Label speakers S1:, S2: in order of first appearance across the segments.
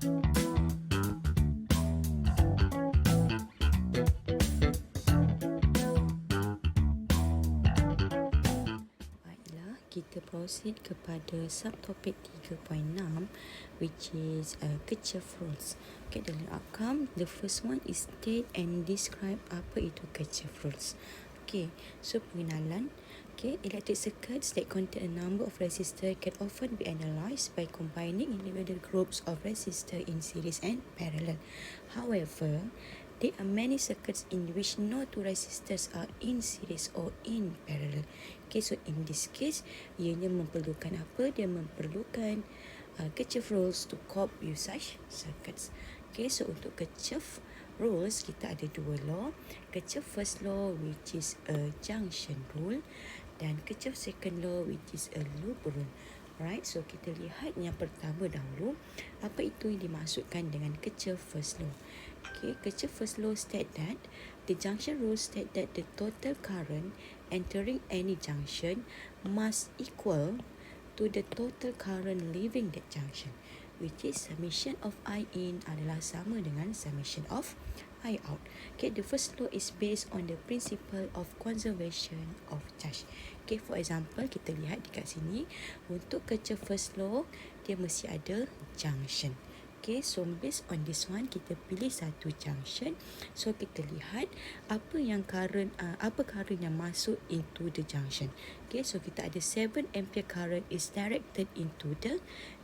S1: Baiklah, kita proceed kepada subtopik 3.6 which is Kirchhoff rules. Okay, dalam outcome, the first one is state and describe apa itu Kirchhoff rules. Okay, so pengenalan. Okay, electric circuits that contain a number of resistors can often be analysed by combining individual groups of resistors in series and parallel. However, there are many circuits in which no two resistors are in series or in parallel. Okay, so in this case, ianya memerlukan apa? Dia memerlukan Kirchhoff rules to cope with such circuits. Okay, so untuk Kirchhoff rules, kita ada dua law. Kirchhoff first law which is a junction rule dan Kirchhoff second law which is a loop rule. Alright, so kita lihat yang pertama dahulu. Apa itu yang dimaksudkan dengan Kirchhoff first law? Okay, Kirchhoff first law state that the junction rule state that the total current entering any junction must equal to the total current leaving that junction, which is summation of I in adalah sama dengan summation of I out. Okay, the first law is based on the principle of conservation of charge. Okay, for example, kita lihat dekat sini, untuk Kirchhoff first law, dia mesti ada junction. Okay, so based on this one, kita pilih satu junction. So kita lihat apa current yang masuk into the junction. Okay, so kita ada 7 ampere current is directed into the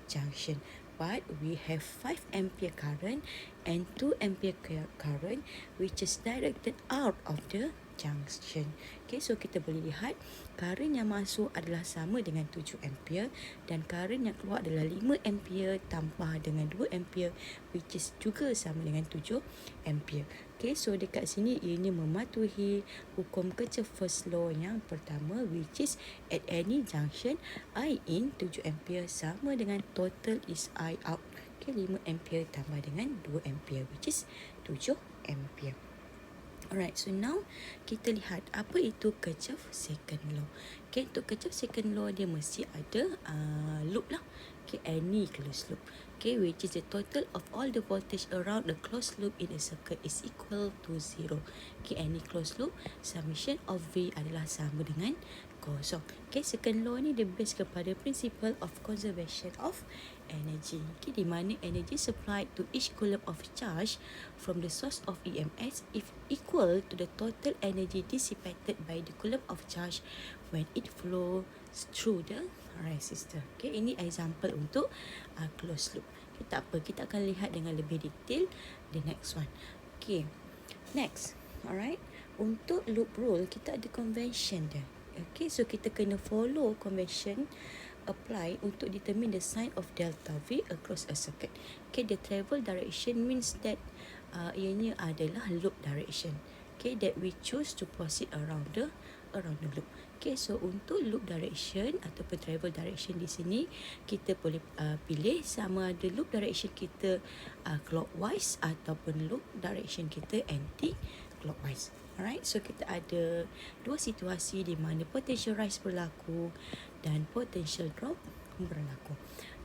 S1: junction. But we have 5 ampere current and 2 ampere current which is directed out of the junction. Okay, so kita boleh lihat current yang masuk adalah sama dengan 7 ampere dan current yang keluar adalah 5 ampere tambah dengan 2 ampere which is juga sama dengan 7 ampere. Okay, so dekat sini ianya mematuhi hukum Kirchhoff first law yang pertama which is at any junction I in 7 ampere sama dengan total is I out. Okay, 5 ampere tambah dengan 2 ampere which is 7 ampere. Alright, so now kita lihat apa itu Kirchhoff second law. Okay, untuk Kirchhoff second law dia mesti ada loop lah. Okay, any closed loop. Okay, which is the total of all the voltage around the closed loop in a circuit is equal to 0. Okay, any closed loop, summation of V adalah sama dengan kosong. Okay, second law ni dia base kepada principle of conservation of energy. Okay, di mana energy supplied to each coulomb of charge from the source of EMS is equal to the total energy dissipated by the coulomb of charge when it flows through the resistor. Okay, ini example untuk closed loop. Okay, tak apa, kita akan lihat dengan lebih detail the next one. Okay, next. Alright, untuk loop rule kita ada convention dia. Okay, so kita kena follow convention apply untuk determine the sign of delta V across a circuit. Okay, the travel direction means that ianya adalah loop direction. Okay, that we choose to proceed around the loop. Okay, so untuk loop direction ataupun travel direction di sini kita boleh pilih sama ada loop direction kita clockwise ataupun loop direction kita anti clockwise. Alright, so kita ada dua situasi di mana potential rise berlaku dan potential drop berlaku.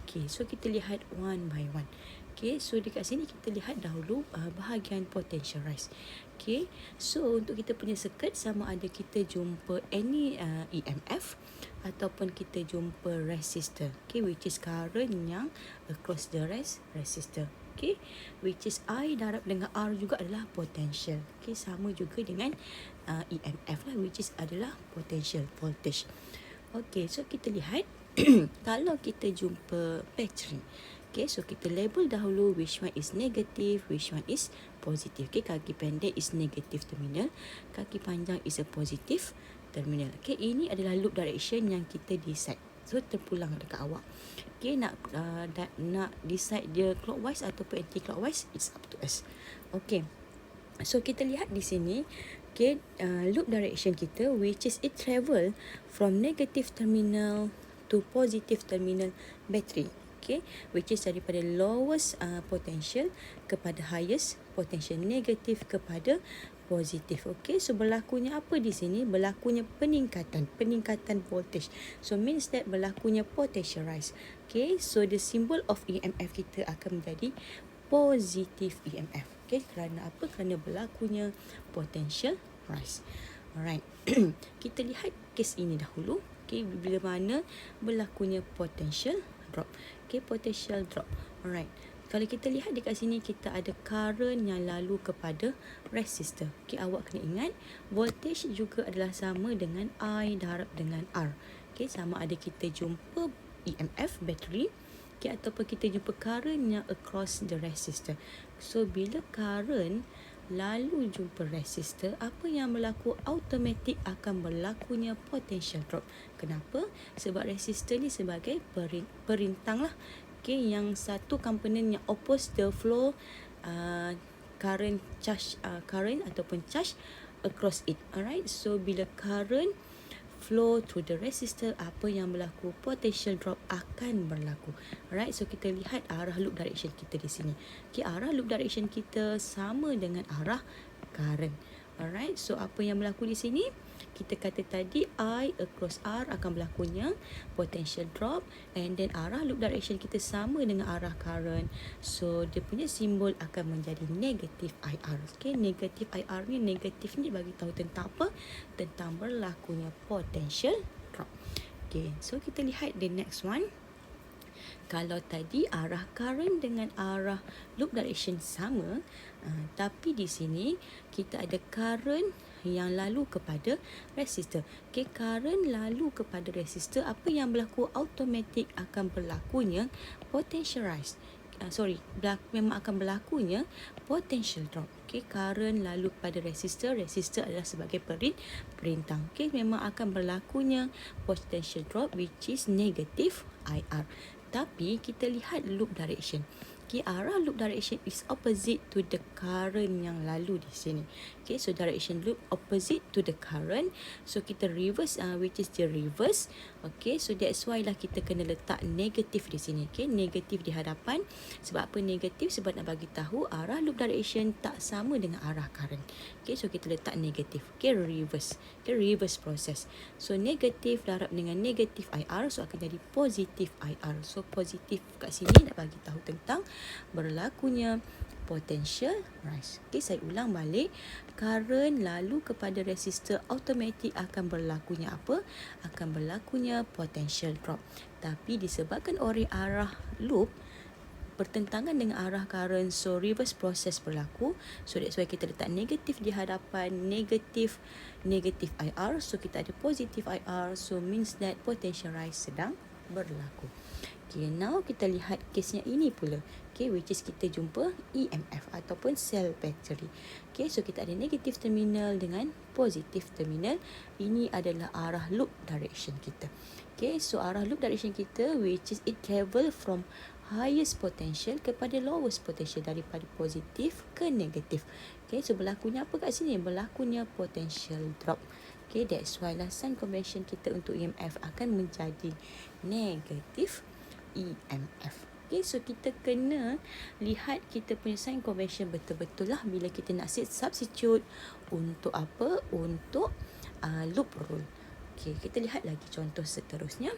S1: Okay, so kita lihat one by one. Okay, so dekat sini kita lihat dahulu bahagian potential rise. Okay, so untuk kita punya circuit sama ada kita jumpa any EMF ataupun kita jumpa resistor. Okay, which is current yang across the resistor. Okay, which is I darab dengan R juga adalah potential. Okay, sama juga dengan EMF lah, which is adalah potential voltage. Okay, so kita lihat kalau kita jumpa battery. Okay, so kita label dahulu which one is negative, which one is positive. Okay, kaki pendek is negative terminal, kaki panjang is a positive terminal. Okay, ini adalah loop direction yang kita decide. So terpulang dekat awak. Okay, nak decide dia clockwise ataupun anti-clockwise, it's up to us. Okay, so kita lihat di sini. Okay, loop direction kita which is it travel from negative terminal to positive terminal battery. Okay, which is daripada lowest potential kepada highest potential, negatif kepada positif. Okay, so berlakunya apa di sini? Berlakunya peningkatan voltage. So means that berlakunya potential rise. Okay, so the symbol of EMF kita akan menjadi positive EMF. Okay, kerana apa? Kerana berlakunya potential rise. Alright, kita lihat kes ini dahulu. Okay, bila mana berlakunya potential drop. Okay, potential drop. Alright, kalau kita lihat dekat sini, kita ada current yang lalu kepada resistor. Okay, awak kena ingat, voltage juga adalah sama dengan I darab dengan R. Okay, sama ada kita jumpa EMF, battery, okay, ataupun kita jumpa current yang across the resistor. So, bila current lalu jumpa resistor, apa yang berlaku? Automatik akan berlakunya potential drop. Kenapa? Sebab resistor ni sebagai perintang lah. Okay, yang satu komponen yang oppose the flow current ataupun charge across it. Alright, so bila current flow through the resistor, apa yang berlaku? Potential drop akan berlaku. Alright, so kita lihat arah loop direction kita di sini. Okay, arah loop direction kita sama dengan arah current. Alright, so apa yang berlaku di sini? Kita kata tadi I across R akan berlakunya potential drop, and then arah loop direction kita sama dengan arah current. So dia punya simbol akan menjadi negatif IR. Okay, negatif IR ni, negatif ni bagi tahu tentang apa? Tentang berlakunya potential drop. Okay, so kita lihat the next one. Kalau tadi arah current dengan arah loop direction sama, tapi di sini kita ada current yang lalu kepada resistor. Okay, current lalu kepada resistor, apa yang berlaku? Automatik akan berlakunya potential rise. Memang akan berlakunya potential drop. Okay, current lalu kepada resistor, resistor adalah sebagai perintang. Okay, memang akan berlakunya potential drop, which is negative IR. Tapi kita lihat loop direction. Okay, arah loop direction is opposite to the current yang lalu di sini. Okay, so direction loop opposite to the current. So kita reverse, which is the reverse. Okay, so that's why lah kita kena letak negatif di sini. Okay, negatif di hadapan. Sebab apa negatif? Sebab nak bagi tahu arah loop direction tak sama dengan arah current. Okay, so kita letak negatif. Okay, reverse. Okay, reverse process. So negatif darab dengan negatif IR, so akan jadi positif IR. So positif kat sini nak bagi tahu tentang berlakunya potential rise. Okay, saya ulang balik. Current lalu kepada resistor, automatik akan berlakunya apa? Akan berlakunya potential drop. Tapi disebabkan oleh arah loop bertentangan dengan arah current, so reverse process berlaku. So that's why kita letak negatif di hadapan, negatif IR. So kita ada positif IR, so means that potential rise sedang berlaku. Okay, now kita lihat kesnya ini pula. Okay, which is kita jumpa EMF ataupun cell battery. Okay, so kita ada negatif terminal dengan positif terminal. Ini adalah arah loop direction kita. Okay, so arah loop direction kita, which is it travel from highest potential kepada lowest potential, daripada positif ke negatif. Okay, so berlakunya apa kat sini? Berlakunya potential drop. Okay, that's why lah sign convention kita untuk EMF akan menjadi negatif EMF. Okay, so kita kena lihat kita punya sign convention betul-betul lah bila kita nak substitute untuk apa? Untuk loop rule. Okay, kita lihat lagi contoh seterusnya.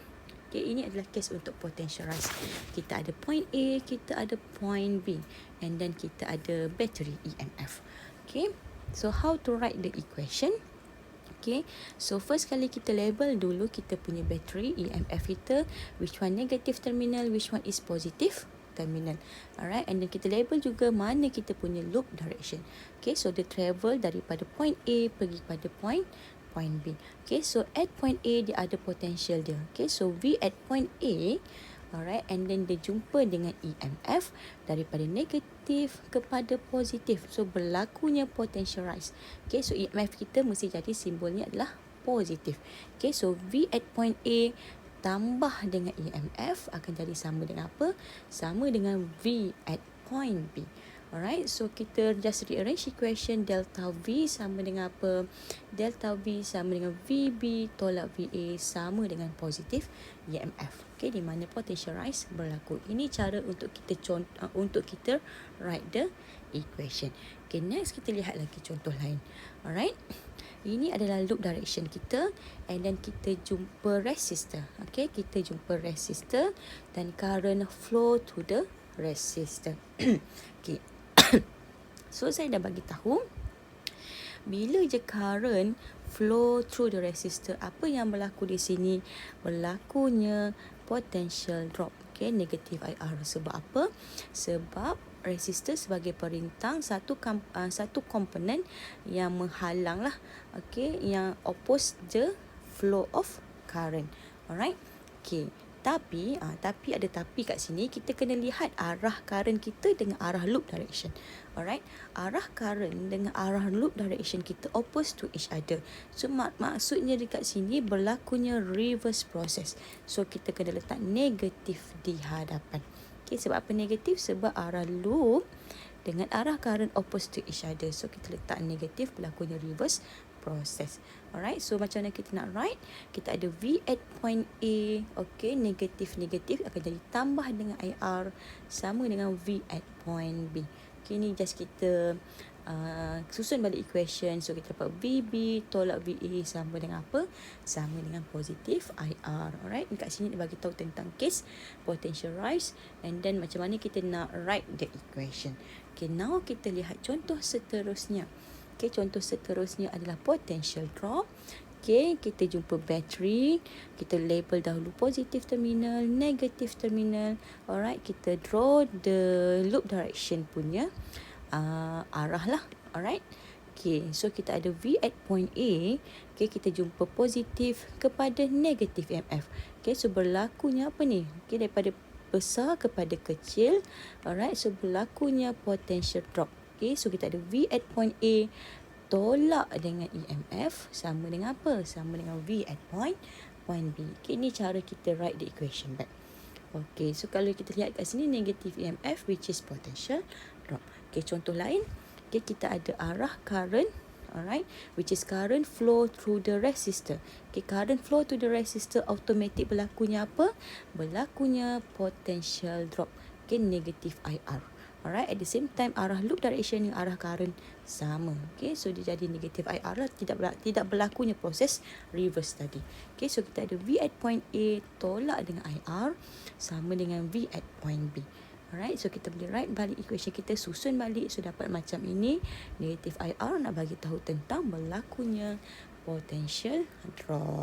S1: Okay, ini adalah case untuk potential rise. Kita ada point A, kita ada point B, and then kita ada battery EMF. Okay, so how to write the equation? Okay, so first kali kita label dulu kita punya battery EMF kita, which one negative terminal, which one is positive terminal. Alright, and then kita label juga mana kita punya loop direction. Okay, so dia travel daripada point A pergi pada point B. Okay, so at point A dia ada potential dia. Okay, so V at point A, alright, and then dia jumpa dengan EMF daripada negatif kepada positif. So berlakunya potential rise. Okay, so EMF kita mesti jadi simbolnya adalah positif. Okay, so V at point A tambah dengan EMF akan jadi sama dengan apa? Sama dengan V at point B. Alright, so kita just rearrange equation. Delta V sama dengan apa? Delta V sama dengan VB tolak VA sama dengan positif EMF. Okay, di mana potential rise berlaku. Ini cara untuk kita write the equation. Okay, next kita lihat lagi contoh lain. Alright. Ini adalah loop direction kita, and then kita jumpa resistor. Okay, kita jumpa resistor dan current flow to the resistor. Okay. So saya dah bagi tahu bila je current flow through the resistor, apa yang berlaku di sini? Berlakunya potential drop. Okay, negative IR. Sebab apa? Sebab resistor sebagai perintang satu komponen yang menghalang lah, okay, yang oppose the flow of current. Alright. Okay. Tapi ada tapi kat sini, kita kena lihat arah current kita dengan arah loop direction. Alright. Arah current dengan arah loop direction kita oppose to each other. So maksudnya dekat sini berlakunya reverse process. So kita kena letak negatif di hadapan. Okay, sebab apa negatif? Sebab arah loop dengan arah current oppose to each other. So kita letak negatif, berlakunya reverse process. Alright, so macam mana kita nak write? Kita ada V at point A. Okay, negatif akan jadi tambah dengan IR sama dengan V at point B. Okay, ni just kita susun balik equation. So kita dapat VB tolak VA sama dengan apa? Sama dengan positif IR. Alright, kat sini dia bagi tahu tentang case potential rise, and then macam mana kita nak write the equation. Okay, now kita lihat contoh seterusnya. Okay, contoh seterusnya adalah potential drop. Okay, kita jumpa battery. Kita label dahulu positive terminal, negative terminal. Alright, kita draw the loop direction punya arah lah. Alright. Okay, so kita ada V at point A. Okay, kita jumpa positif kepada negatif EMF. Okay, so berlakunya apa ni? Okay, daripada besar kepada kecil. Alright, so berlakunya potential drop. Okay, so kita ada V at point A tolak dengan EMF sama dengan apa? Sama dengan V at point B. Okay, ni cara kita write the equation back. Okay, so kalau kita lihat kat sini negative EMF which is potential drop. Okay, contoh lain. Okay, kita ada arah current. Alright, which is current flow through the resistor. Okay, current flow to the resistor automatic berlakunya apa? Berlakunya potential drop. Okay, negative IR. Alright, at the same time arah loop direction dengan arah current sama. Okay, so dia jadi negative IR lah, tidak berlakunya proses reverse tadi. Okay, so kita ada V at point A tolak dengan IR sama dengan V at point B. Alright, so kita boleh write balik equation kita, susun balik, so dapat macam ini. Negative IR nak bagi tahu tentang berlakunya potential drop.